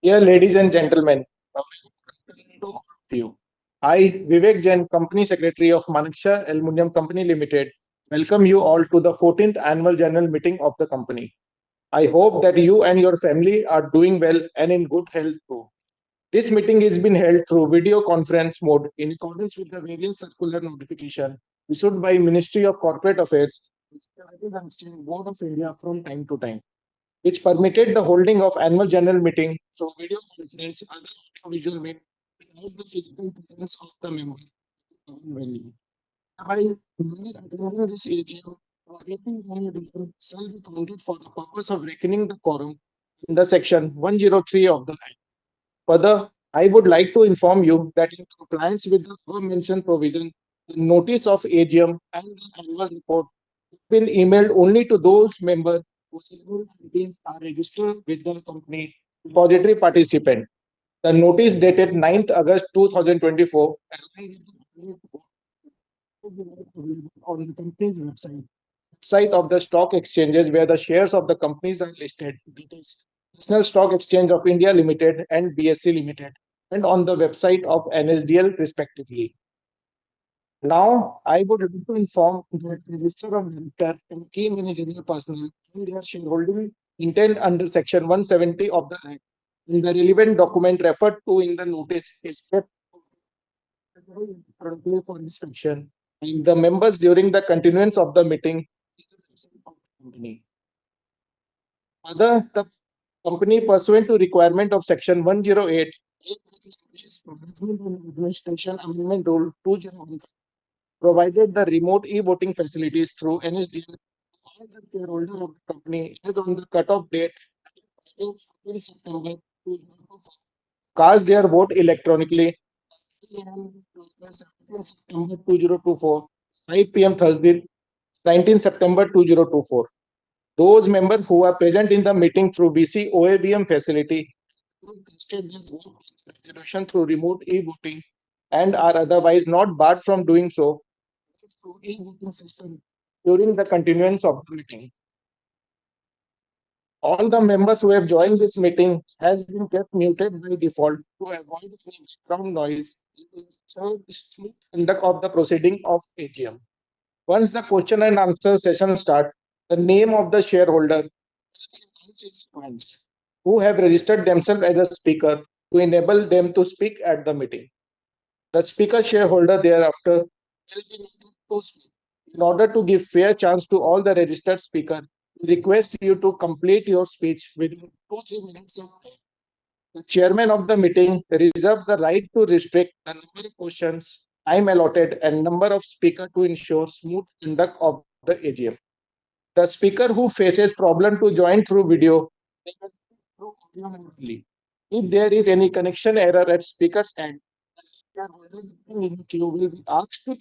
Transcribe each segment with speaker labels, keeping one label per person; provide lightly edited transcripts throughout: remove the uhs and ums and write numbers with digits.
Speaker 1: Dear ladies and gentlemen, a very good afternoon to all of you. I, Vivek Jain, Company Secretary of Manaksia Aluminium Company Limited, welcome you all to the 14th Annual General Meeting of the company. I hope that you and your family are doing well and in good health too. This meeting is being held through video conference mode in accordance with the various circular notification issued by Ministry of Corporate Affairs and Securities and Exchange Board of India from time to time, which permitted the holding of annual general meeting through video conference, other audio-visual means without the physical presence of the member venue. By member attending this AGM processing any reason shall be counted for the purpose of reckoning the quorum under section 103 of the Act. Further, I would like to inform you that in compliance with the above-mentioned provision, the notice of AGM and the annual report have been emailed only to those members whose email IDs are registered with the company depository participant. The notice dated 9th August 2024 along with the annual report will be made available on the company's website of the stock exchanges where the shares of the companies are listed. That is National Stock Exchange of India Limited and BSE Limited, and on the website of NSDL respectively. Now, I would like to inform that register of director and key managerial personnel and their shareholding intent under section 170 of the Act in the relevant document referred to in the notice is kept currently for inspection and the members during the continuance of the meeting of the company. Further, the company pursuant to requirement of section 108 Management and Administration Amendment Rule 2015 provided the remote e-voting facilities through NSDL all the shareholders of the company as on the cutoff date of 15 September 2024 cast their vote electronically 17 September 2024, 5 p.m. Thursday, 19 September 2024. Those members who are present in the meeting through BC OAVM facility who casted their vote in resolution through remote e-voting and are otherwise not barred from doing so through e-voting system during the continuance of the meeting. All the members who have joined this meeting has been kept muted by default to avoid any background noise and ensure smooth conduct of the proceeding of AGM. Once the question and answer session start, the name of the shareholder will be announced in sequence who have registered themselves as a speaker to enable them to speak at the meeting. The speaker shareholder thereafter will be needed to speak. In order to give fair chance to all the registered speakers, we request you to complete your speech within 2-3 minutes of time. The chairman of the meeting reserves the right to restrict the number of questions, time allotted, and number of speakers to ensure smooth conduct of the AGM. The speaker who faces problem to join through video, they will speak through audio only. If there is any connection error at speaker's end, the shareholder in the queue will be asked to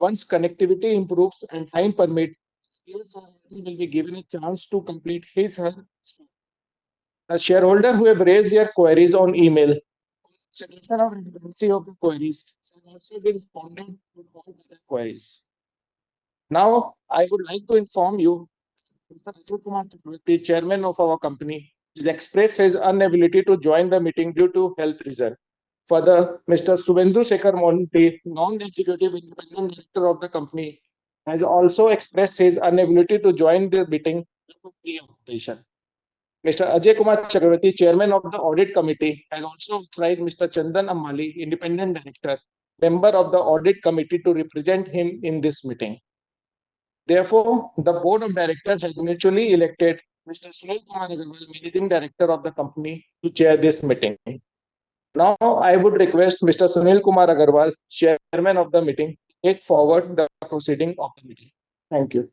Speaker 1: once connectivity improves and time permits, shareholder will be given a chance to complete his her speech. The shareholder who have raised their queries on email, solution of relevancy of the queries shall also be responded to all other queries. Now, I would like to inform you, Mr. Ajay Kumar the chairman of our company, has expressed his inability to join the meeting due to health reason. Further, Mr. Subhendu Shekhar Mohanty, non-executive independent director of the company, has also expressed his inability to join the meeting due to pre-occupation. Mr. Ajay Kumar Chakravarti, chairman of the audit committee, has also authorized Mr. Chandan Ammali, independent director, member of the audit committee, to represent him in this meeting. Therefore, the board of directors has mutually elected Mr. Sunil Kumar Agarwal, managing director of the company, to chair this meeting. Now, I would request Mr. Sunil Kumar Agarwal, chairman of the meeting, to take forward the proceeding of the meeting. Thank you.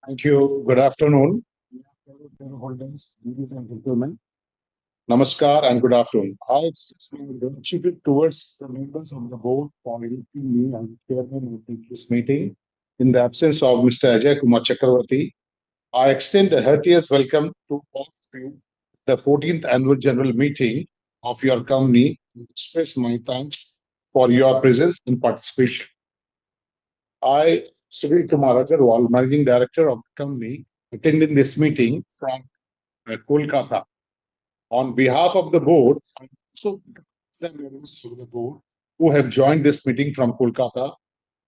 Speaker 2: Thank you. Good afternoon, shareholders, ladies and gentlemen. Namaskar and good afternoon. I express my gratitude towards the members of the board for electing me as chairman of this meeting. In the absence of Mr. Ajay Kumar Chakravarti, I extend a heartiest welcome to all of you the 14th annual general meeting of your company and express my thanks for your presence and participation. I Sri Kumar Agarwal, Managing Director of the company, attending this meeting from Kolkata. On behalf of the board, I also thank the members of the board who have joined this meeting from Kolkata.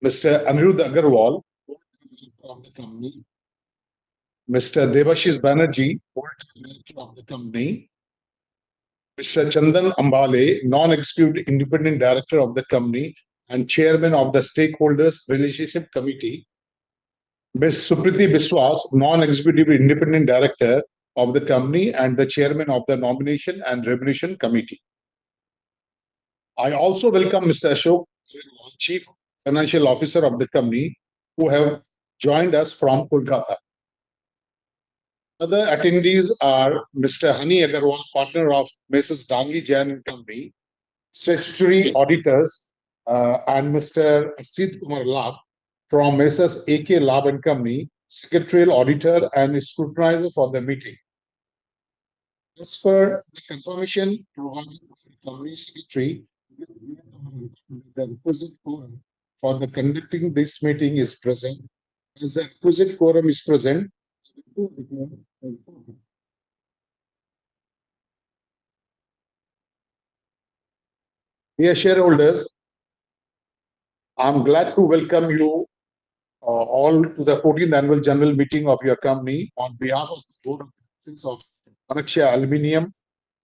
Speaker 2: Mr. Anirudh Agarwal, of the company, Mr. Devashish Banerjee, Director of the company, Mr. Chandan Ambale, Non-Executive Independent Director of the company and Chairman of the Stakeholders Relationship Committee, Ms. Supriti Biswas, Non-Executive Independent Director of the company and the Chairman of the Nomination and Remuneration Committee. I also welcome Mr. Ashok, Chief Financial Officer of the company, who have joined us from Kolkata. Other attendees are Mr. Hani Agarwal, partner of Mrs. Dangi Jain and Company, statutory auditors, and Mr. Sid Kumar Lab from Mrs. AK Lab and Company, secretarial auditor and scrutinizer for the meeting. As per the confirmation provided by the company secretary, the requisite quorum for the conducting this meeting is present. As the requisite quorum is present, dear shareholders, I'm glad to welcome you all to the 14th annual general meeting of your company. On behalf of the board of directors of Manaksia Aluminium,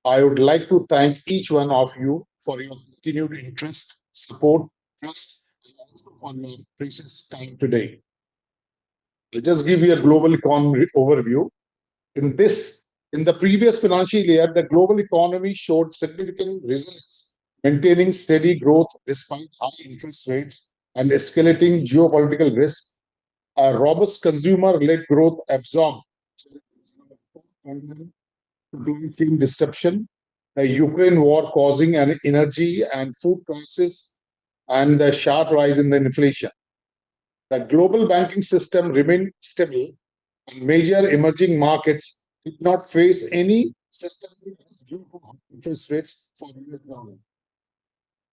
Speaker 2: I would like to thank each one of you for your continued interest, support, trust, and also for your precious time today. I'll just give you a global economy overview. In the previous financial year, the global economy showed significant resilience, maintaining steady growth despite high interest rates and escalating geopolitical risk. A robust consumer-led growth absorbed supply chain disruption, the Ukraine war causing an energy and food crisis, and the sharp rise in the inflation. The global banking system remained stable, and major emerging markets did not face any systemic risk due to high interest rates for US dollar.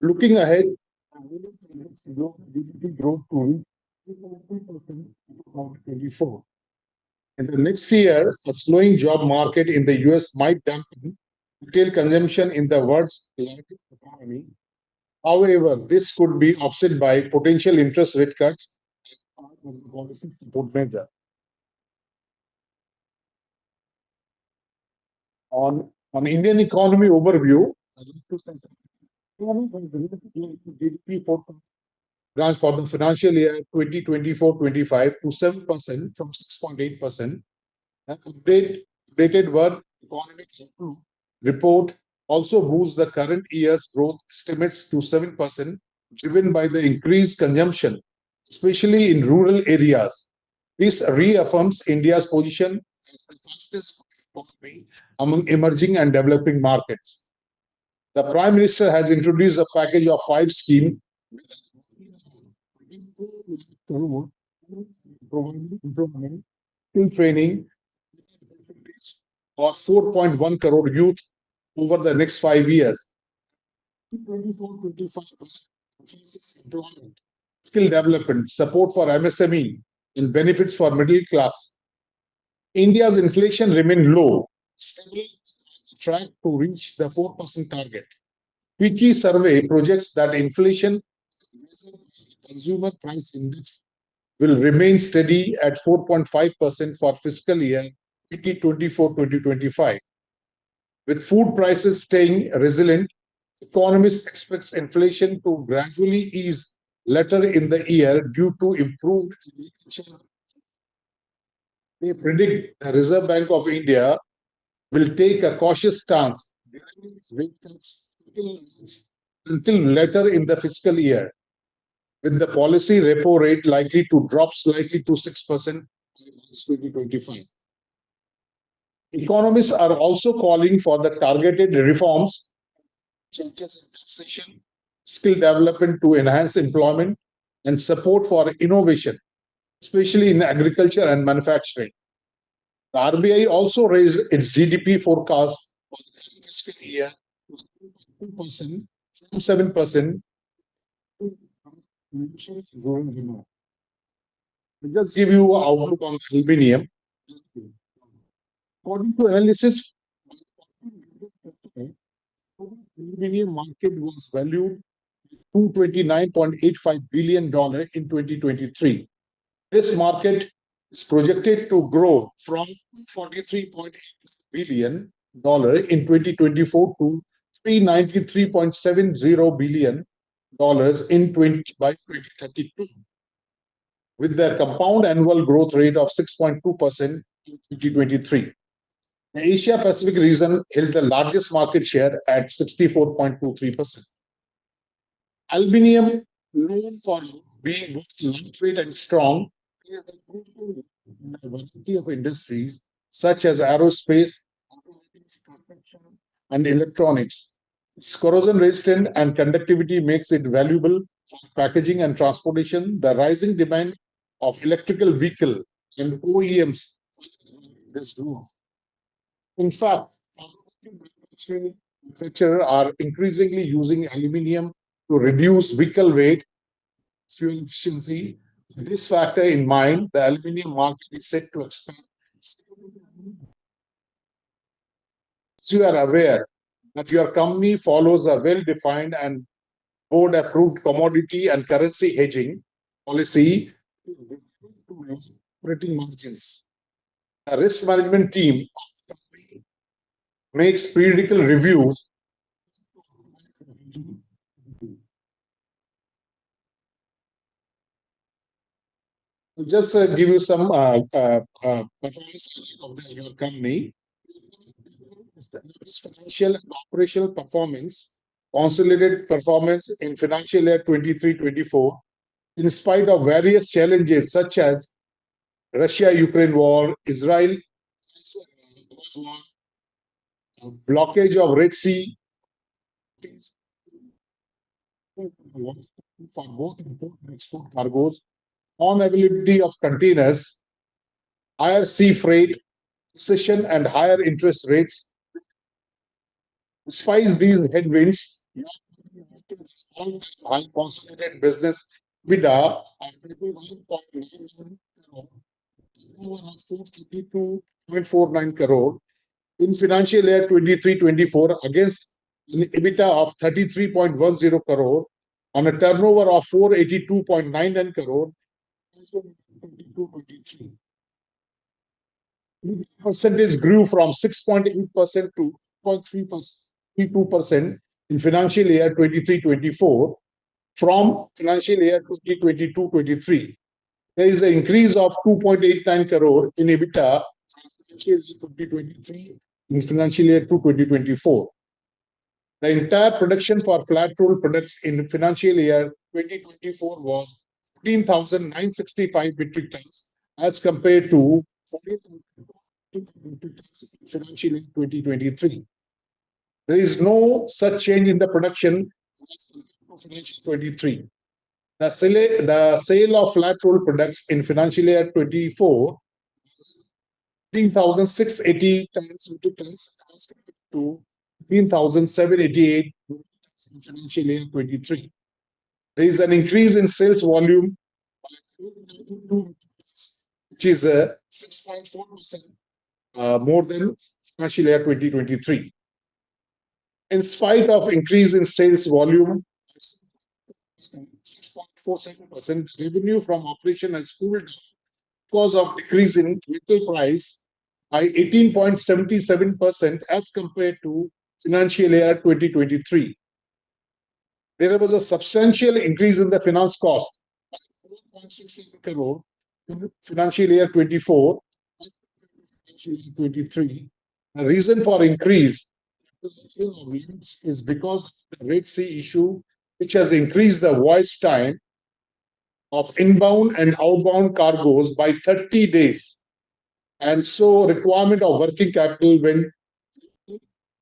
Speaker 2: Looking ahead, GDP growth to reach 3.2% in 2024. In the next year, a slowing job market in the US might dampen retail consumption in the world's largest economy. However, this could be offset by potential interest rate cuts as part of the policy support measure. On Indian economy overview, I'd like to say GDP forecast grants for the financial year 2024-25 to 7% from 6.8%. Updated World Economic Outlook report also boosts the current year's growth estimates to 7%, driven by the increased consumption, especially in rural areas. This reaffirms India's position as the fastest economy among emerging and developing markets. The Prime Minister has introduced a package of 5 schemes providing employment, skill training for 4.1 crore youth over the next 5 years. 24-25% employment, skill development, support for MSME, and benefits for middle class. India's inflation remained low, stable on track to reach the 4% target. Wiki survey projects that inflation consumer price index will remain steady at 4.5% for fiscal year 2024-2025. With food prices staying resilient, economists expect inflation to gradually ease later in the year due to improved agriculture. They predict the Reserve Bank of India will take a cautious stance during its rate cuts until later in the fiscal year, with the policy repo rate likely to drop slightly to 6% by March 2025. Economists are also calling for the targeted reforms, changes in taxation, skill development to enhance employment, and support for innovation, especially in agriculture and manufacturing. The RBI also raised its GDP forecast for the current fiscal year to 2% from 7%. I'll just give you an outlook on aluminium. According to analysis, aluminium market was valued $229.85 billion in 2023. This market is projected to grow from $43.8 billion in 2024 to $393.70 billion in 2032, with their compound annual growth rate of 6.2% in 2023. The Asia Pacific region held the largest market share at 64.23%. Aluminium, known for being both lightweight and strong, is in a variety of industries such as aerospace, automotive, construction, and electronics. Its corrosion resistant and conductivity makes it valuable for packaging and transportation. The rising demand of electrical vehicle and OEMs this growth. In fact, manufacturers are increasingly using aluminium to reduce vehicle weight, fuel efficiency. With this factor in mind, the aluminium market is set to expand. As you are aware that your company follows a well-defined and board-approved commodity and currency hedging policy to operating margins. A risk management team makes periodical reviews. I'll just give you some performance of your company. Financial and operational performance, consolidated performance in financial year 23-24, in spite of various challenges such as Russia-Ukraine war, Israel war, blockage of Red Sea, for both import and export cargoes, non-availability of containers, higher sea freight, recession, and higher interest rates. Despite these headwinds, high consolidated business EBITDA of 432.49 crore in financial year 23-24 against an EBITDA of 33.10 crore on a turnover of 482.99 crore in 22-23. Percentage grew from 6.8% to 0.32% in financial year 23-24 from financial year 2022-23. There is an increase of 2.89 crore in EBITDA from financial year 2023 in financial year 2024. The entire production for flat roll products in financial year 2024 was 14,965 metric tons as compared to 14,000 metric tons in financial year 2023. There is no such change in the production as compared to financial 23. The sale of flat roll products in financial year 24, 15,680 metric tons as compared to 15,788 in financial year 23. There is an increase in sales volume by 892, which is 6.4% more than financial year 2023. In spite of increase in sales volume, 6.47%, revenue from operation has cooled down because of decrease in metal price by 18.77% as compared to financial year 2023. There was a substantial increase in the finance cost by 4.67 crore in financial year 24 financial year 23. The reason for increase is because of the Red Sea issue, which has increased the voyage time of inbound and outbound cargoes by 30 days. And so requirement of working capital when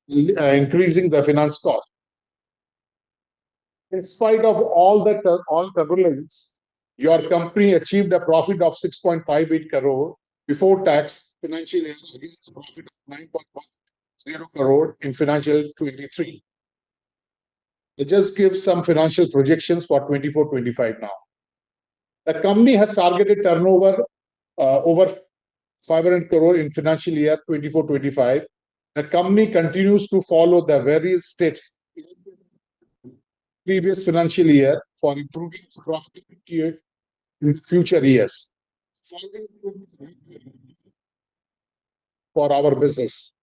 Speaker 2: increasing the finance cost. In spite of all turbulence, your company achieved a profit of 6.58 crore before tax financial year against a profit of 9.10 crore in financial 23. Let's just give some financial projections for 24-25 now. The company has targeted turnover over 500 crore in financial year 24-25. The company continues to follow the various steps previous financial year for improving profitability in future years for our business,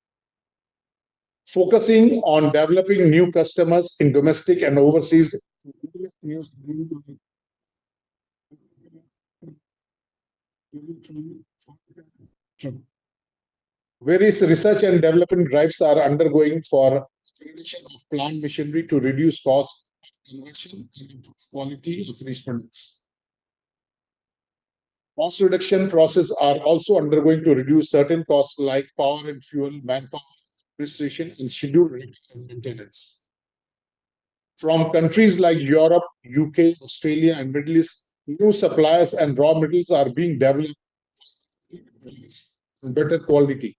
Speaker 2: focusing on developing new customers in domestic and overseas. Various research and development drives are undergoing for creation of plant machinery to reduce cost, conversion, and improve quality of finished products. Cost reduction process are also undergoing to reduce certain costs like power and fuel, manpower, administration, and schedule and maintenance. From countries like Europe, UK, Australia, and Middle East, new suppliers and raw materials are being developed in better quality.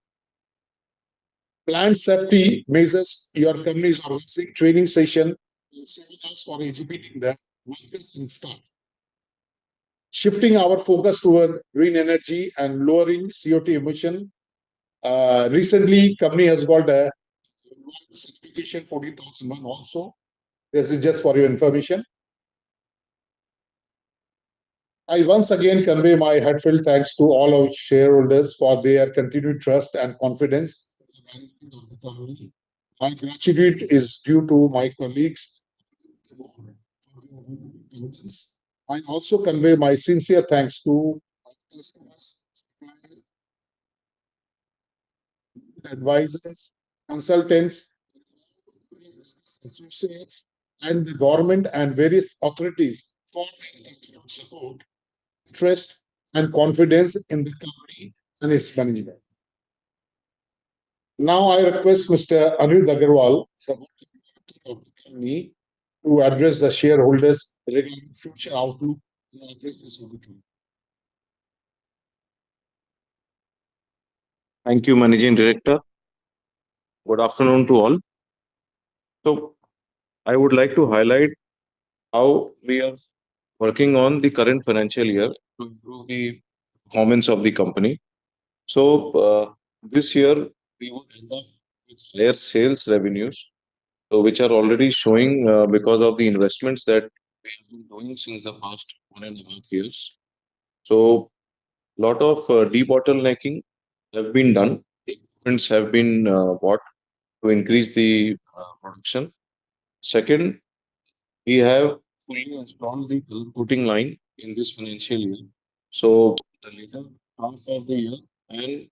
Speaker 2: Plant safety measures, your company is organizing training session and seminars for educating the workers and staff. Shifting our focus toward green energy and lowering CO2 emission. Recently, company has got a certification 14,001 also. This is just for your information. I once again convey my heartfelt thanks to all our shareholders for their continued trust and confidence in the management of the company. My gratitude is due to my colleagues. I also convey my sincere thanks to my customers, advisors, consultants, associates, and the government and various authorities for their continued support, trust, and confidence in the company and its management. Now I request Mr. Anirudh Agarwal, the director of the company, to address the shareholders regarding future outlook and business of the company.
Speaker 3: Thank you, Managing Director. Good afternoon to all. So, I would like to highlight how we are working on the current financial year to improve the performance of the company. So, this year we would end up with higher sales revenues, so which are already showing because of the investments that we have been doing since the past 1.5 years. So, lot of debottlenecking have been done. Equipments have been bought to increase the production. Second, we have fully installed the color coating line in this financial year. So the later half of the year and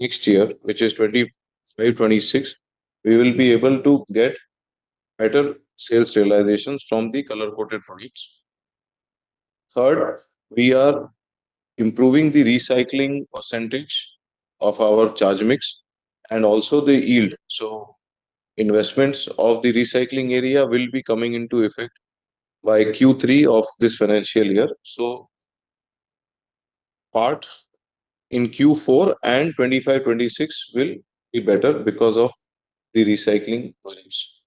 Speaker 3: next year, which is 25-26, we will be able to get better sales realizations from the color coated products. Third, we are improving the recycling percentage of our charge mix and also the yield. So investments of the recycling area will be coming into effect by Q3 of this financial year. So part in Q4 and 25-26 will be better because of the recycling volumes.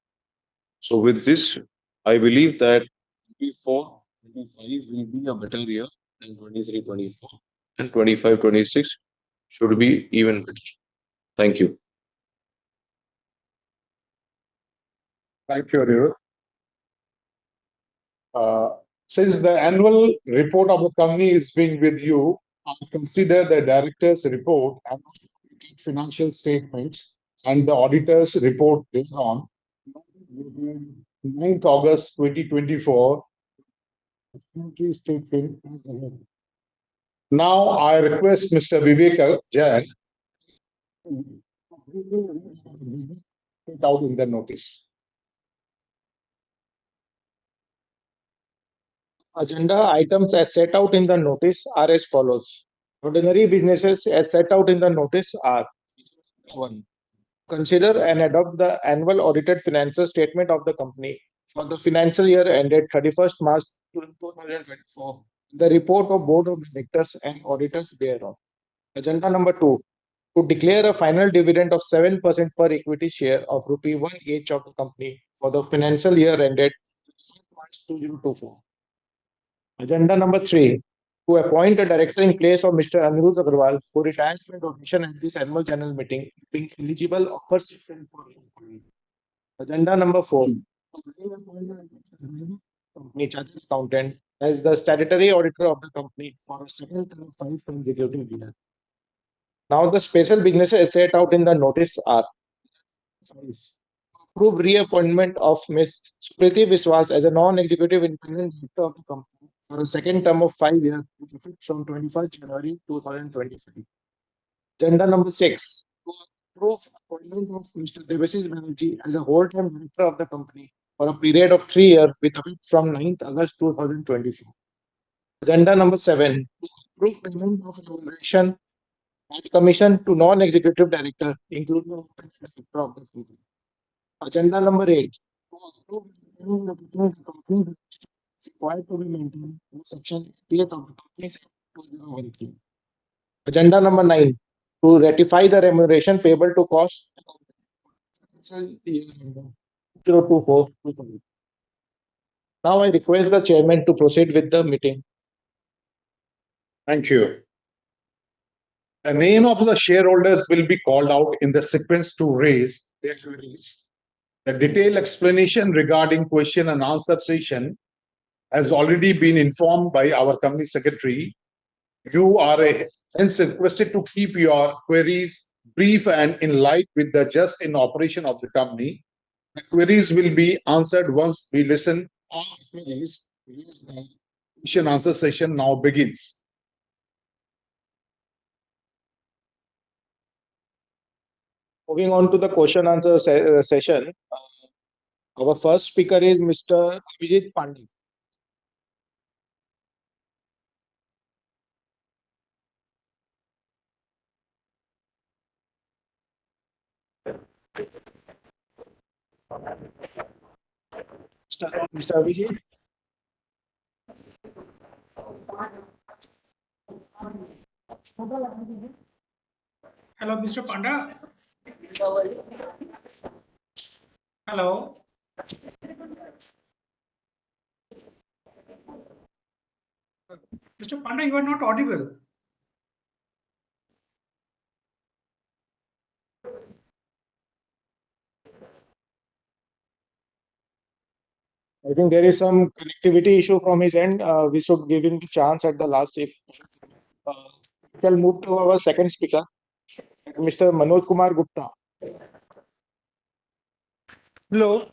Speaker 3: So with this, I believe that 24-25 will be a better year than 23-24, and 25-26 should be even better. Thank you.
Speaker 2: Thank you, Anirudh. Since the annual report of the company is being with you, I consider the director's report and financial statements and the auditor's report based on 9th August 2024. Statement. Now I request Mr. Vivek Jain out in the notice.
Speaker 1: Agenda items as set out in the notice are as follows. Ordinary businesses as set out in the notice are 1. Consider and adopt the annual audited financial statement of the company for the financial year ended 31st March 2024, the report of Board of Directors and Auditors thereon. Agenda number 2. To declare a final dividend of 7% per equity share of rupee 1 each of the company for the financial year ended 31st March 2024. Agenda number 3. to appoint a director in place of Mr. Anirudh Agarwal, who retires by rotation at this annual general meeting, being eligible, offers to stand for appointment. Agenda number 4. Company chartered accountant as the statutory auditor of the company for a second term of 5 consecutive years. Now, the special businesses set out in the notice are: 5. Approve reappointment of Ms. Sukriti Biswas as a non-executive independent director of the company for a second term of 5 years with effect from 21st January 2025. Agenda number 6. Approve appointment of Mr. Devasis Banerjee as a whole-time director of the company for a period of 3 years with effect from 9th August 2024. Agenda number 7. Approve payment of remuneration and commission to non-executive director, including the director of the company. Agenda number 8. To approve the company is required to be maintained in Section 88 of the Companies Act 2013. Agenda number 9. To ratify the remuneration payable to cost year 024. Now I request the chairman to proceed with the meeting.
Speaker 2: Thank you. The name of the shareholders will be called out in the sequence to raise their queries. The detailed explanation regarding question and answer session has already been informed by our company secretary. You are hence requested to keep your queries brief and in line with the just in operation of the company. The queries will be answered once we listen all queries. The question answer session now begins.
Speaker 1: Moving on to the question answer session. Our first speaker is Mr. Abhijit Pandey. Mr. Abhijit.
Speaker 4: Hello, Mr. Panda. Hello. Mr. Panda, you are not audible.
Speaker 1: I think there is some connectivity issue from his end. We should give him the chance at the last. If we shall move to our second speaker, Mr. Manoj Kumar Gupta.
Speaker 5: Hello.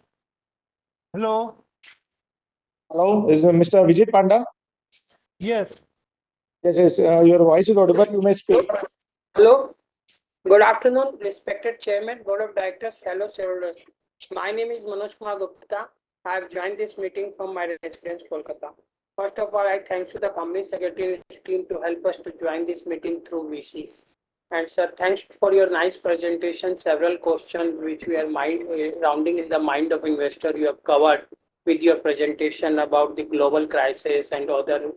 Speaker 5: Hello.
Speaker 1: Hello, is Mr. Vijay Panda?
Speaker 5: Yes.
Speaker 1: Yes. Your voice is audible. You may speak.
Speaker 6: Hello. Good afternoon, respected Chairman, Board of Directors, fellow shareholders. My name is Manoj Kumar Gupta. I have joined this meeting from my residence, Kolkata. First of all, I thank to the company secretary team to help us to join this meeting through VC. And sir, thanks for your nice presentation. Several questions which we are rounding in the mind of investor you have covered with your presentation about the global crisis and other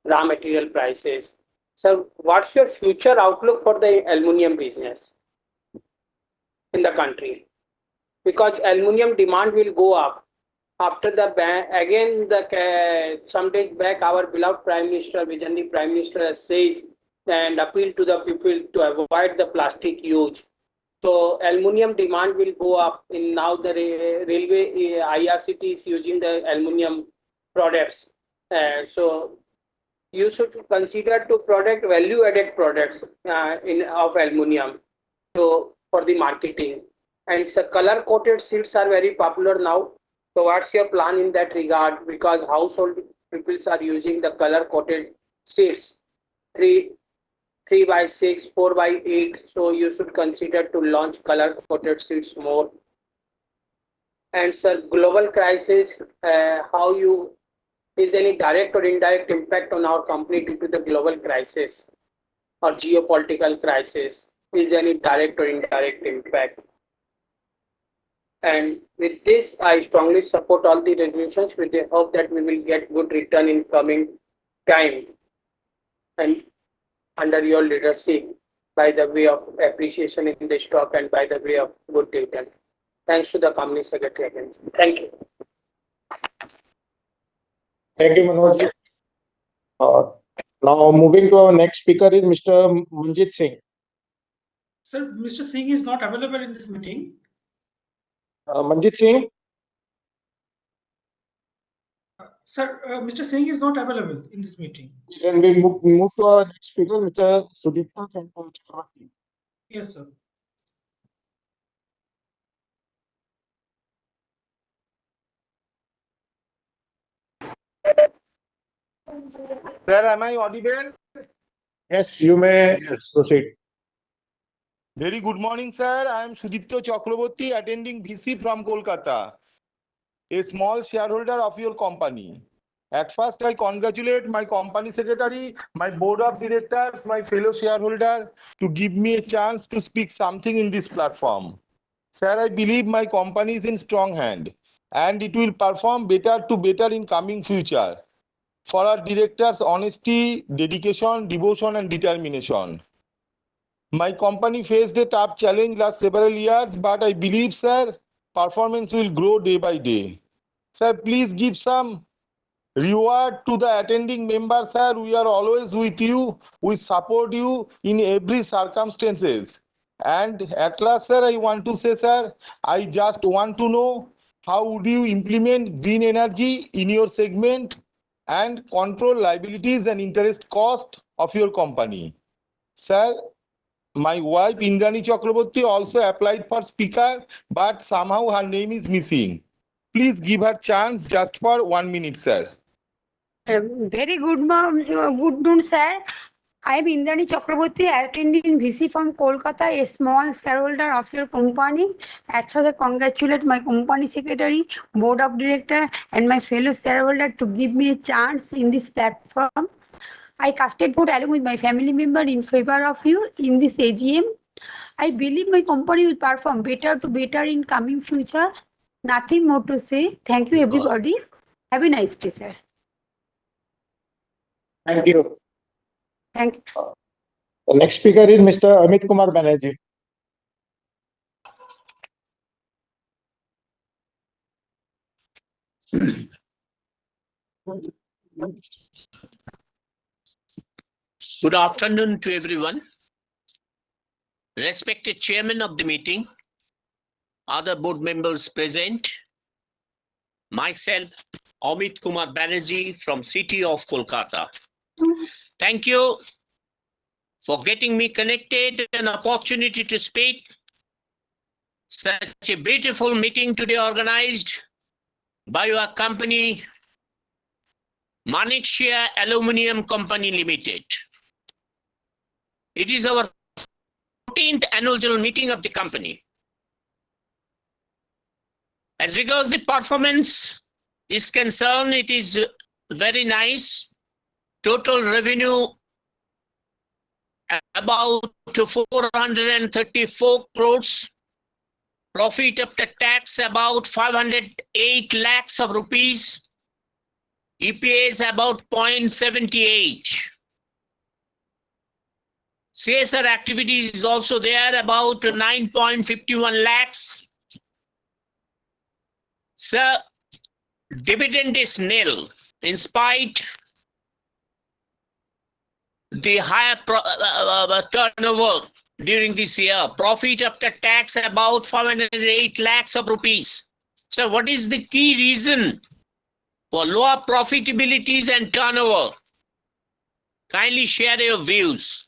Speaker 6: raw material prices. So what's your future outlook for the aluminum business in the country? Because aluminum demand will go up after the ban. Again, some days back, our beloved Prime Minister, Vijayandi Prime Minister, says and appeal to the people to avoid the plastic use. So aluminum demand will go up. In now the railway IRCT is using the aluminum products. So you should consider to product value added products in of aluminum so for the marketing. And so color coated sheets are very popular now. So what's your plan in that regard? Because household people are using the color coated sheets, 3x6, 4x8. So you should consider to launch color coated sheets more. And sir, global crisis, how you is any direct or indirect impact on our company due to the global crisis or geopolitical crisis? Is any direct or indirect impact? And with this, I strongly support all the resolutions with the hope that we will get good return in coming time and under your leadership by the way of appreciation in the stock and by the way of good dividend. Thanks to the company secretary again. Thank you.
Speaker 1: Thank you, Manoj. Now moving to our next speaker is Mr. Manjit Singh.
Speaker 4: Sir, Mr. Singh is not available in this meeting.
Speaker 1: Manjit Singh,
Speaker 4: Sir, Mr. Singh is not available in this meeting.
Speaker 1: can we move to our next speaker, Mr. Sudipta Chakravarti?
Speaker 4: Yes, sir.
Speaker 5: Sir, am I audible?
Speaker 1: Yes, you may proceed.
Speaker 5: Very good morning, sir. I am Sudipto Chakraborty, attending VC from Kolkata, a small shareholder of your company. At first, I congratulate my company secretary, my board of directors, my fellow shareholder to give me a chance to speak something in this platform. Sir, I believe my company is in strong hand and it will perform better to better in coming future. For our directors' honesty, dedication, devotion, and determination. My company faced a tough challenge last several years, but I believe, sir, performance will grow day by day. Sir, please give some reward to the attending members, sir. We are always with you. We support you in every circumstances. And at last, sir, I want to say, sir, I just want to know how would you implement green energy in your segment and control liabilities and interest cost of your company. Sir, my wife Indrani Chakraborty also applied for speaker, but somehow her name is missing. Please give her chance just for 1 minute, sir.
Speaker 7: Very good noon, sir. I am Indrani Chakraborty, attending VC from Kolkata, a small shareholder of your company. At first, I congratulate my company secretary, board of director, and my fellow shareholder to give me a chance in this platform. I casted vote along with my family member in favor of you in this AGM. I believe my company will perform better to better in coming future. Nothing more to say. Thank you, everybody. Have a nice day, sir.
Speaker 1: Thank you.
Speaker 7: Thank you.
Speaker 1: The next speaker is Mr. Amit Kumar Banerjee.
Speaker 8: Good afternoon to everyone. Respected chairman of the meeting, other board members present, myself, Amit Kumar Banerjee from City of Kolkata. Thank you for getting me connected and opportunity to speak. Such a beautiful meeting today organized by your company, Manaksia Aluminium Company Limited. It is our 14th annual general meeting of the company. As regards the performance is concerned, it is very nice. Total revenue about 434 crores. Profit after tax about 508 lakhs of rupees. EPS about 0.78. CSR activities is also there about 9.51 lakhs. Sir, dividend is nil in spite the higher turnover during this year. Profit after tax about 508 lakhs of rupees. So what is the key reason for lower profitabilities and turnover? Kindly share your views.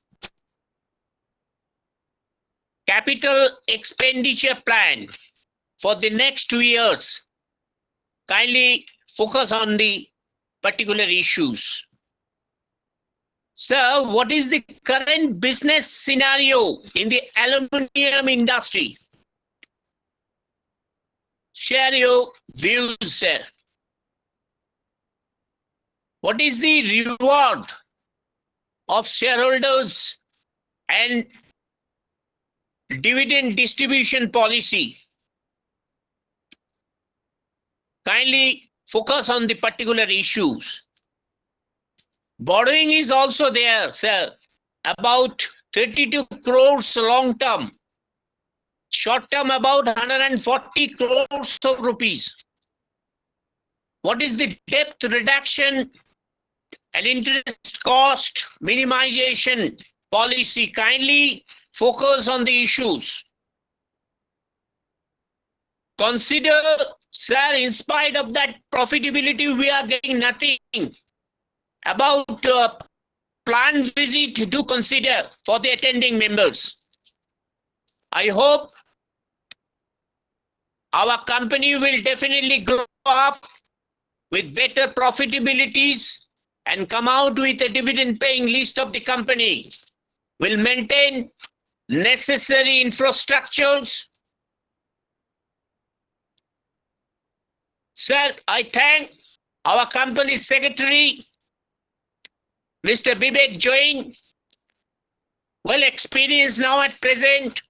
Speaker 8: Capital expenditure plan for the next 2 years. Kindly focus on the particular issues. Sir, what is the current business scenario in the aluminium industry? Share your views, sir. What is the reward of shareholders and dividend distribution policy? Kindly focus on the particular issues. Borrowing is also there, sir. About 32 crores long term. Short term about 140 crores of rupees. What is the debt reduction and interest cost minimization policy. Kindly focus on the issues. Consider, sir, in spite of that profitability, we are getting nothing. About planned visit to consider for the attending members. I hope our company will definitely grow up with better profitabilities and come out with a dividend paying list of the company. Will maintain necessary infrastructures. Sir, I thank our company secretary, Mr. Vivek Jain, well experienced now at present,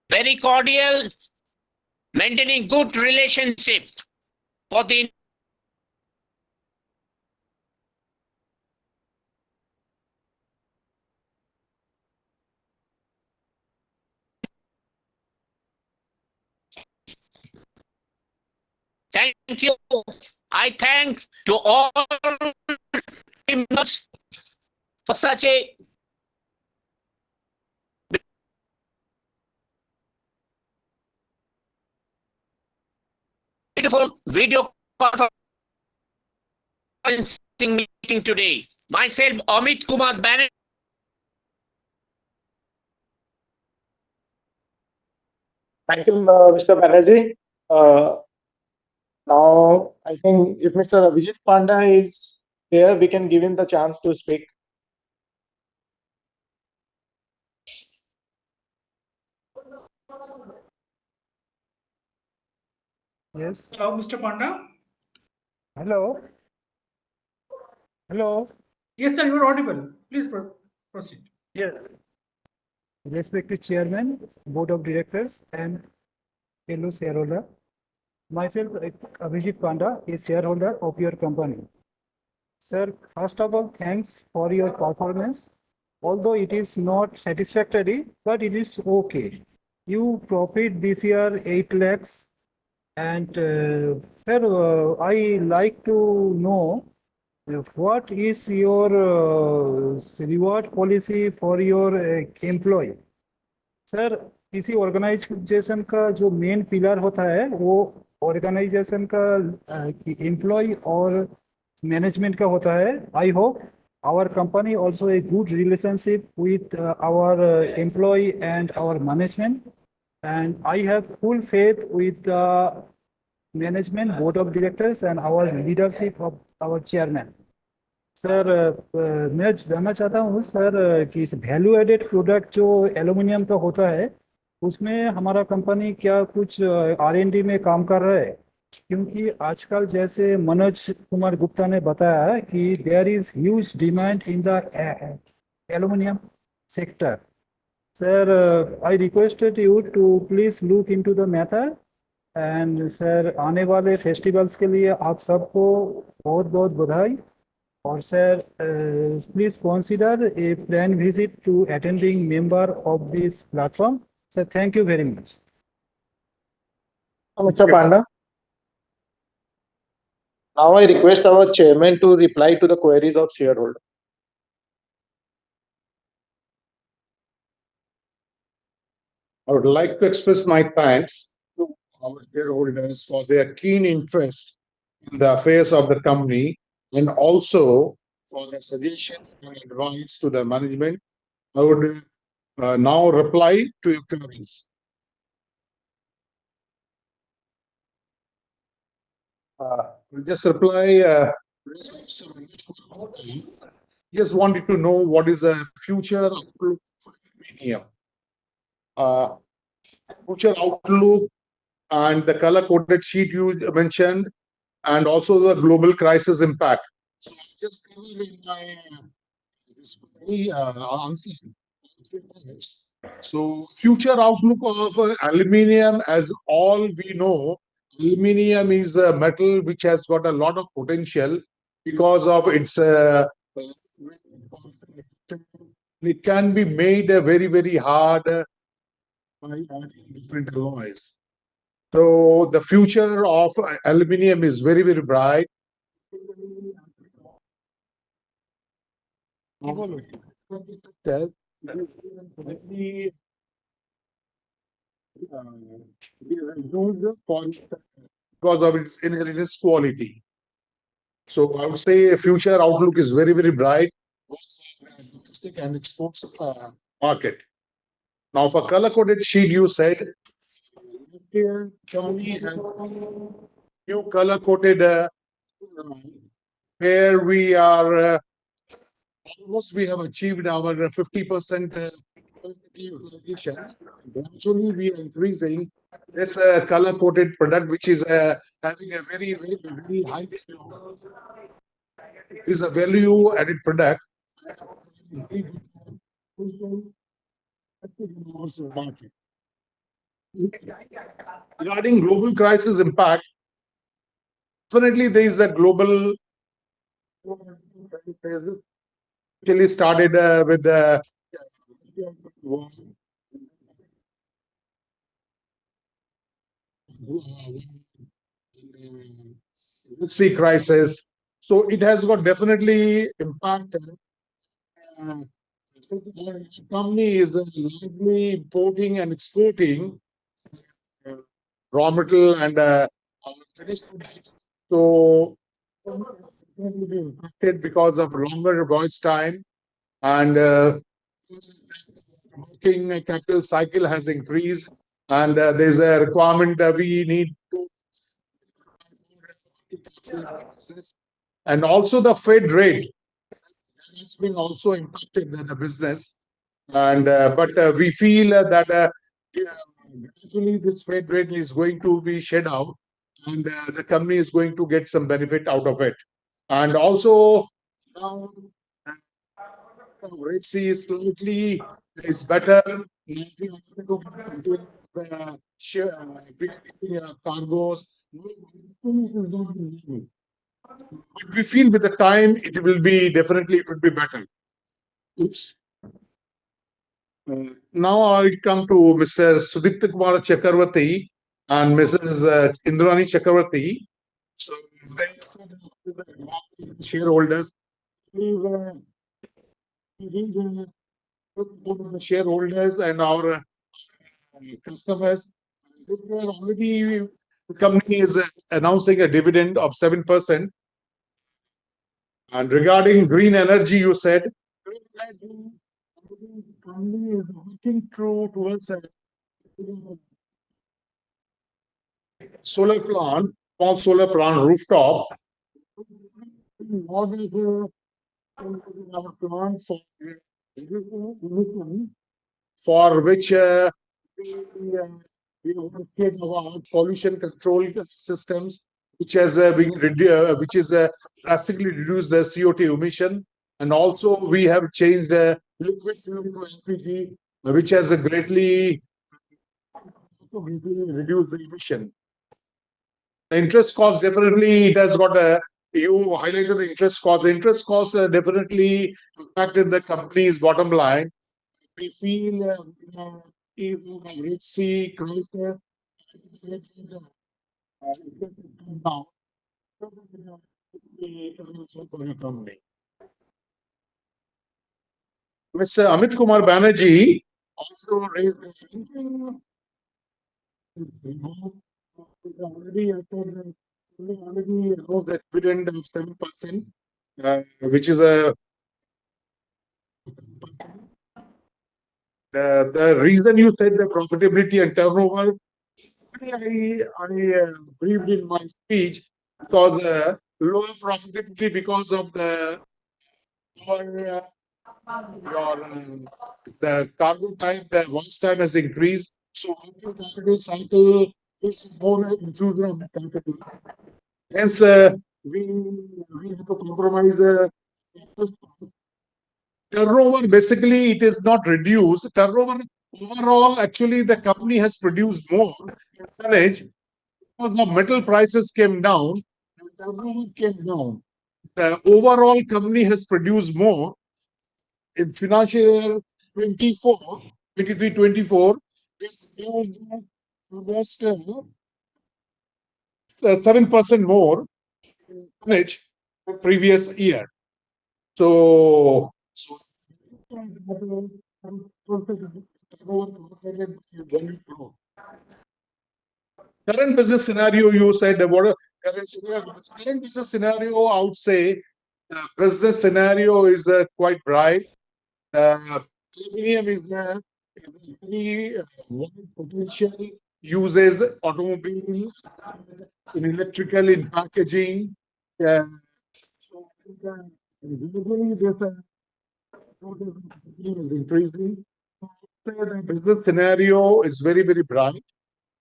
Speaker 8: very cordial, maintaining good relationship for the thank you. I thank to all members for such a beautiful video conferencing meeting today. Myself, Amit Kumar Banerjee.
Speaker 1: Thank you, Mr. Banerjee. Now, I think if Mr. Abhijit Panda is here, we can give him the chance to speak.
Speaker 9: Yes.
Speaker 4: Hello, Mr. Panda.
Speaker 9: Hello. Hello.
Speaker 4: Yes, sir, you are audible. Please proceed.
Speaker 9: Yes. Respected Chairman, Board of Directors, and fellow shareholder. Myself, Abhijit Panda, is shareholder of your company. Sir, first of all, thanks for your performance. Although it is not satisfactory, but it is okay. You profit this year 8 lakhs. And sir, I like to know what is your reward policy for your employee? Sir, किसी organisation का जो main pillar होता है वो organisation का employ और management का होता है. I hope our company also a good relationship with our employee and our management, and I have full faith with the management, board of directors, and our leadership of our chairman. Sir, मैं जानना चाहता हूँ sir कि इस value added product जो aluminium का होता है उसमें हमारा कंपनी क्या कुछ R&D में काम कर रहा है, क्योंकि आजकल जैसे मनोज कुमार गुप्ता ने बताया कि there is huge demand in the aluminium sector. Sir, I requested you to please look into the matter. And sir, आने वाले फेस्टिवल्स के लिए आप सबको बहुत बहुत बधाई. और sir, please consider a plan visit to attending member of this platform. Sir, thank you very much.
Speaker 1: Mr. Panda. Now I request our chairman to reply to the queries of shareholder.
Speaker 2: I would like to express my thanks to our shareholders for their keen interest in the affairs of the company and also for their suggestions and advice to the management. I would now reply to your queries. We'll just reply. Just wanted to know what is the future outlook for aluminium. Future outlook and the color coded sheet you mentioned, and also the global crisis impact. So I'll just cover in my answer. So future outlook of aluminium, as all we know, aluminium is a metal which has got a lot of potential because of its it can be made very, very hard by adding different alloys. So the future of aluminium is very, very bright. because of its inherent quality. So I would say future outlook is very, very bright both for domestic and exports market. Now for color coded sheet, you said company has new color coded where we are almost we have achieved our 50% utilization. Gradually, we are increasing this color coated product, which is having a very high value. Is a value added product. Market. Regarding global crisis impact, definitely there is a global. Actually started with the Sea crisis. So it has got definitely impact. Our company is largely importing and exporting raw material and finished products. So will be impacted because of longer voyage time and working capital cycle has increased and there's a requirement that we need to and also the Fed rate has been also impacted the business and but we feel that actually this Fed rate is going to be shed out and the company is going to get some benefit out of it and also now Red Sea is slightly is better. Cargoes. But we feel with the time it will be definitely it would be better. Oops. Now I come to Mr. Sudipta Kumar Chakravarti and Mrs. Indrani Chakravarti. So shareholders, the shareholders and our customers. This year already the company is announcing a dividend of 7%. And regarding green energy, you said green energy company is working through towards a solar plant, small solar plant rooftop. What is our plant for which we invested our pollution control systems, which has been which is drastically reduced the CO2 emission, and also we have changed liquid fuel to LPG, which has greatly reduced the emission. The interest cost definitely it has got a. You highlighted the interest cost. The interest cost definitely impacted the company's bottom line. We feel Red Sea crisis now. Mr. Amit Kumar Banerjee also raised already announced a dividend of 7%, which is a the reason you said the profitability and turnover. I briefed in my speech because lower profitability because of the your the cargo type, the voyage time has increased. So working capital cycle is more inclusion of capital. Hence, we have to compromise turnover. Basically, it is not reduced. Turnover overall, actually, the company has produced more in tonnage because the metal prices came down and turnover came down. The overall company has produced more in financial year 24, 23, 24. We produced almost 7% more tonnage than previous year. So Current business scenario, you said what a current scenario. Current business scenario, I would say, business scenario is quite bright. Aluminium is very wide potential, uses automobiles in electrical, in packaging. So globally, this is increasing. So the business scenario is very, very bright.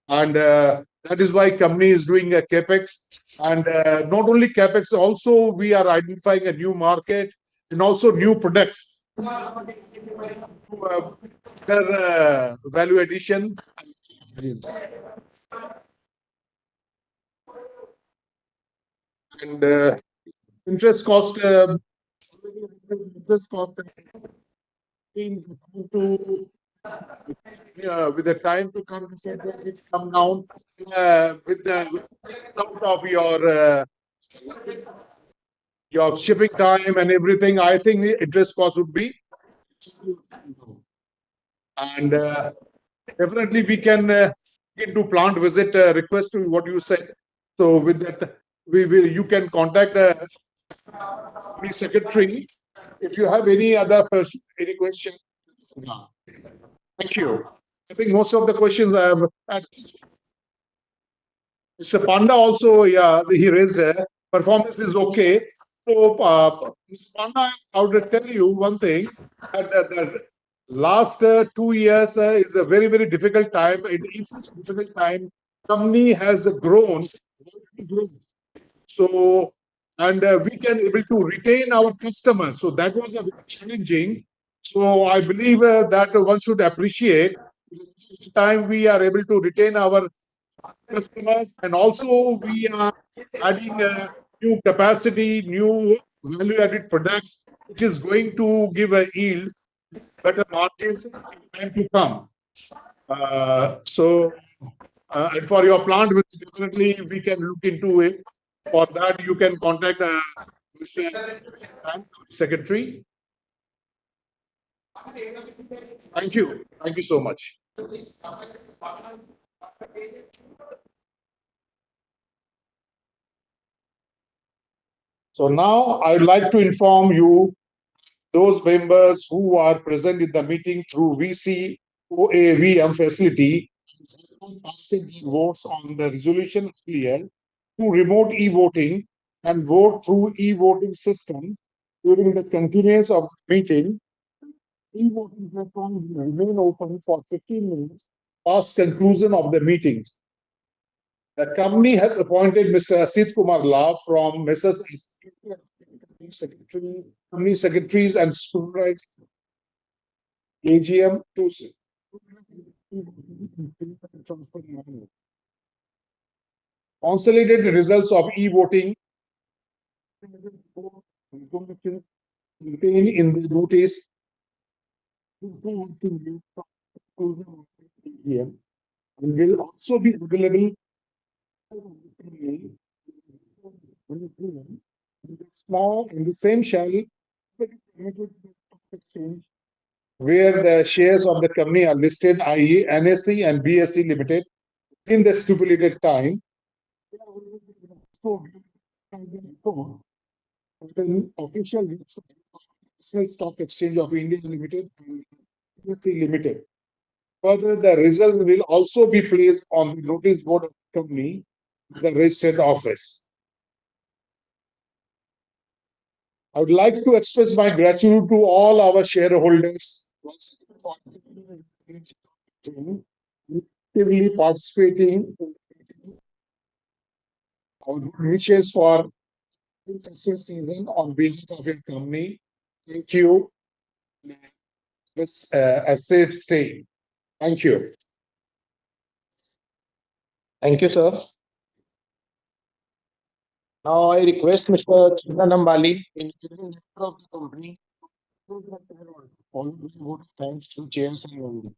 Speaker 2: And that is why company is doing a capex. And not only capex, also we are identifying a new market and also new products. Their value addition and margins. And interest cost, interest cost to with the time to come it come down with the out of your shipping time and everything. I think the interest cost would be, and definitely we can do plant visit request to what you said. So with that, we will. You can contact the secretary if you have any other any question. Thank you. I think most of the questions I have asked. Mr. Panda also, yeah, he raised performance is okay. So, Mr. Panda, I would tell you one thing that last 2 years is a very, very difficult time. It is a difficult time. Company has grown. So, and we can able to retain our customers. So that was a very challenging. So I believe that one should appreciate the time we are able to retain our customers, and also we are adding new capacity, new value-added products, which is going to give a yield, better margins in time to come. And for your plant, which definitely we can look into it. For that, you can contact Mr. Secretary. Thank you. Thank you so much. So now I would like to inform you, those members who are present in the meeting through VC OAVM facility, casting votes on the resolution earlier to remote e-voting and vote through e-voting system during the continuance of the meeting. E-voting platform will remain open for 15 minutes past conclusion of the meetings. The company has appointed Mr. Asit Kumar Lal from Messrs. Secretary, company secretaries and supervisors AGM to consolidated results of e-voting contained in the notice and will also be available in the same shell exchange where the shares of the company are listed, i.e. NSE and BSE Limited, in the stipulated time. Official Stock Exchange of India Limited and BSE Limited. Further, the result will also be placed on the notice board of the company, the registered office. I would like to express my gratitude to all our shareholders for actively participating in our wishes for festive season on behalf of your company. Thank you. A safe stay. Thank you.
Speaker 1: Thank you, sir. Now I request Mr. Chandan Ambali, including director of the company, thanks to chairs and members.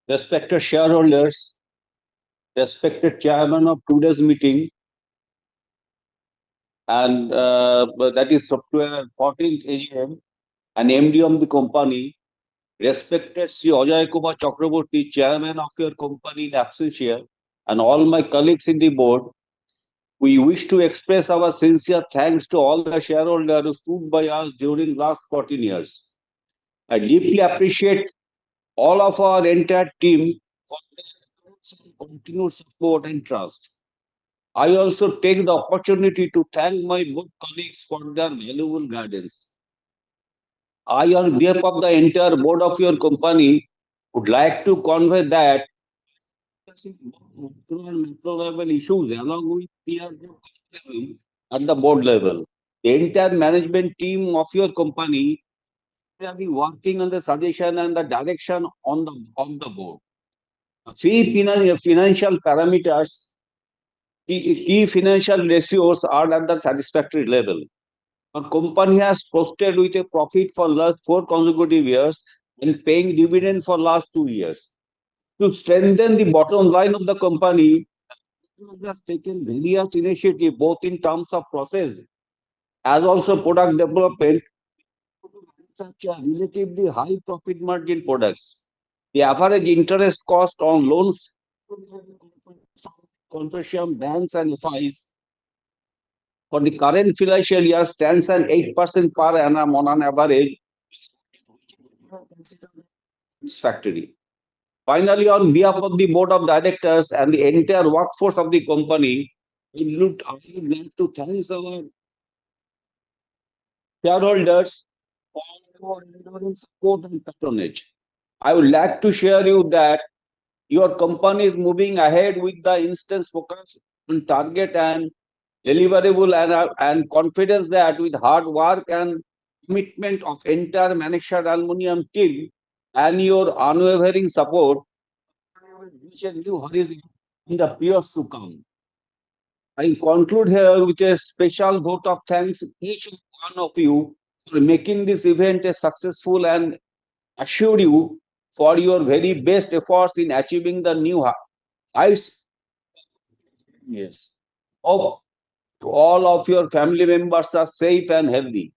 Speaker 10: Respected shareholders, respected chairman of today's meeting, and that is up to a 14th AGM, and MD of the company, respected Sri Ajay Kumar Chakraborty, chairman of your company in absentia, and all my colleagues in the board, we wish to express our sincere thanks to all the shareholders who stood by us during last 14 years. I deeply appreciate all of our entire team for their continued support and trust. I also take the opportunity to thank my board colleagues for their valuable guidance. I, on behalf of the entire board of your company, would like to convey that macro level issues along with clear capitalism at the board level. The entire management team of your company will be working on the suggestion and the direction on the board. Three financial parameters, key financial ratios are at the satisfactory level. Our company has posted with a profit for last 4 consecutive years and paying dividend for last 2 years. To strengthen the bottom line of the company, has taken various initiatives both in terms of process as also product development to manufacture relatively high profit margin products. The average interest cost on loans consortium banks and FIs for the current financial year stands at 8% per annum on an average. Satisfactory. Finally, on behalf of the board of directors and the entire workforce of the company, I would like to thank our shareholders for your support and patronage. I would like to share you that your company is moving ahead with the instance focus on target and deliverable and confidence that with hard work and commitment of entire Manaksia Aluminium team and your unwavering support, we will reach a new horizon in the years to come. I conclude here with a special vote of thanks to each one of you for making this event a successful and assure you for your very best efforts in achieving the new heights. Yes. Hope all of your family members are safe and healthy.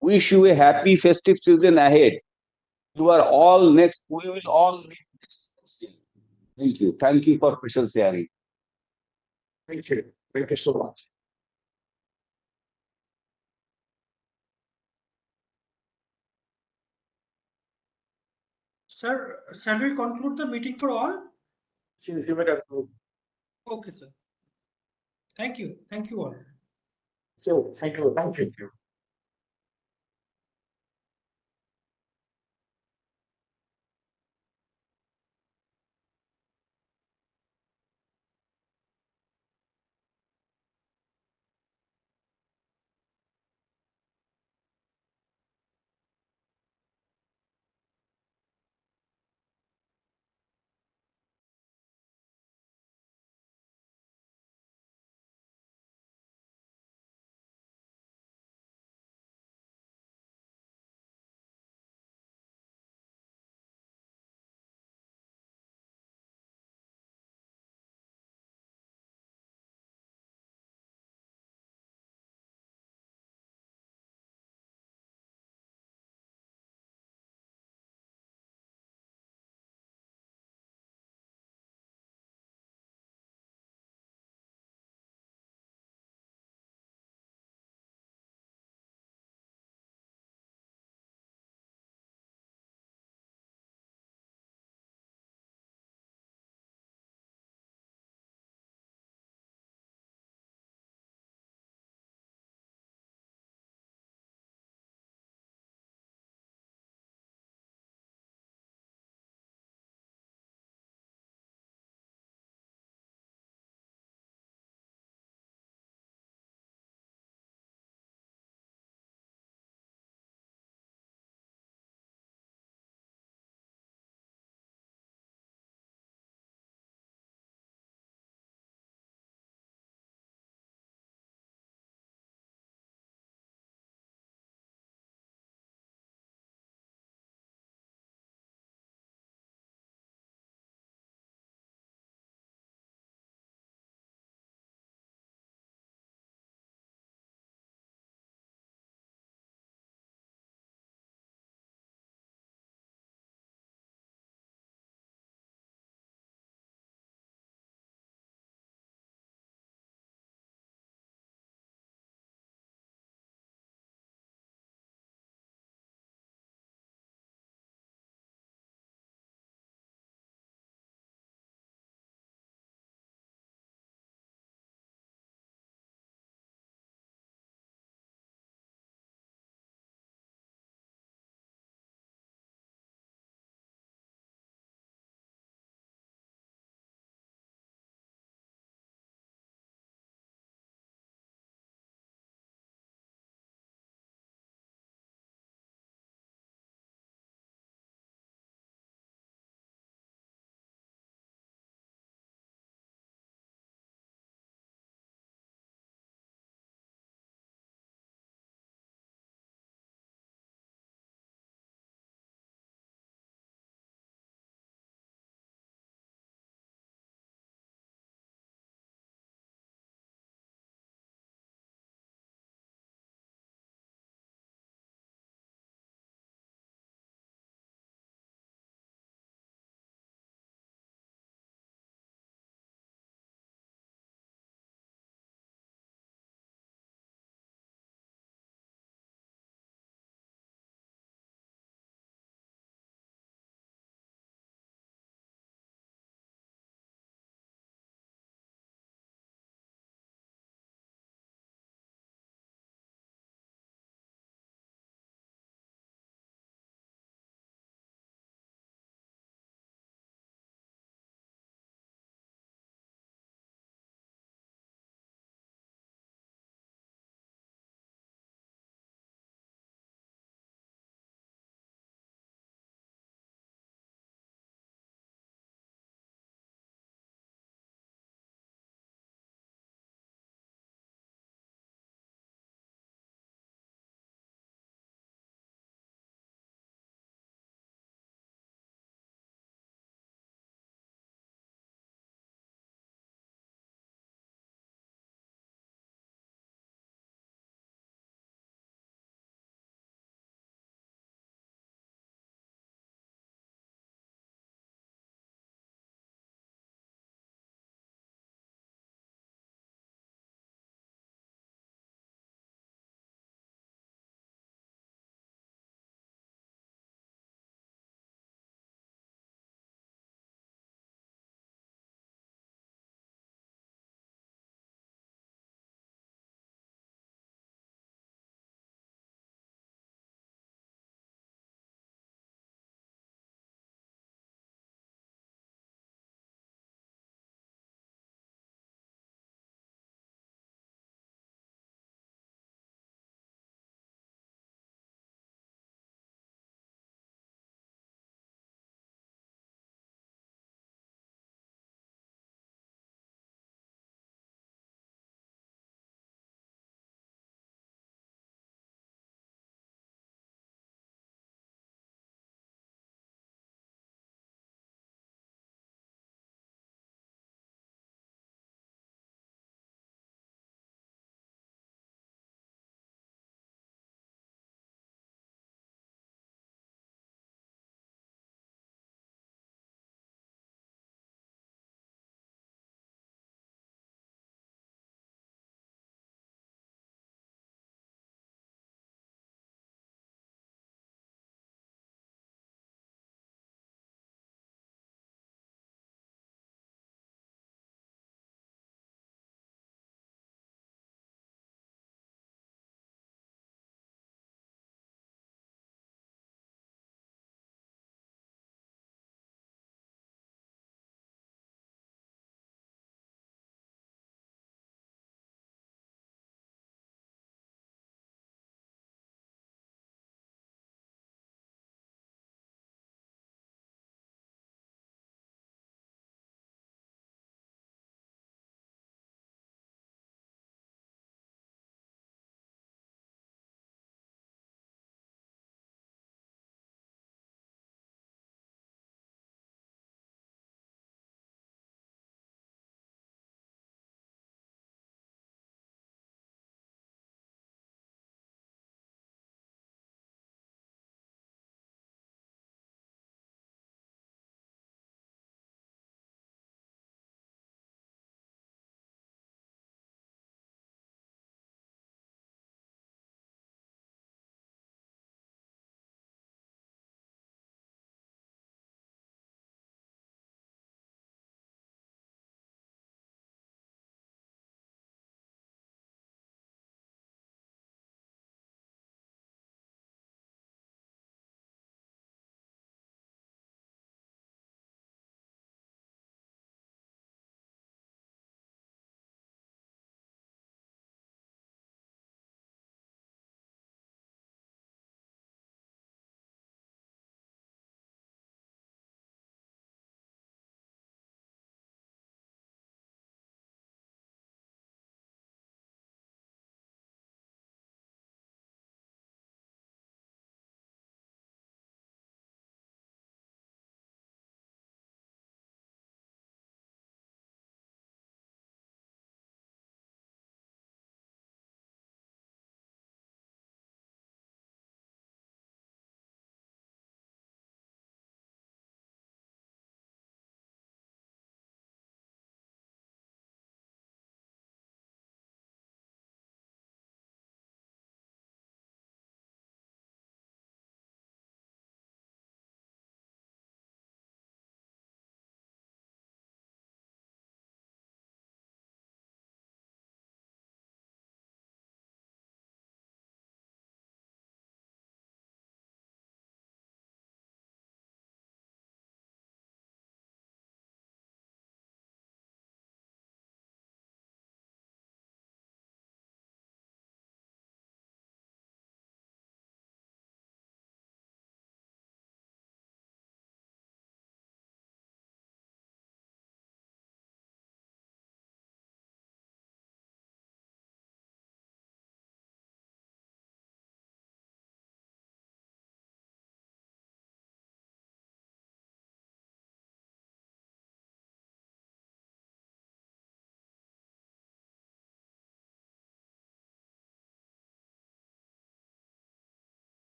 Speaker 10: Wish you a happy festive season ahead. You are all next. We will all meet next festive. Thank you. Thank you for precious sharing.
Speaker 2: Thank you. Thank you so much.
Speaker 4: Sir, shall we conclude the meeting for all? Okay, sir. Thank you. Thank you all.
Speaker 2: So, thank you. Thank you.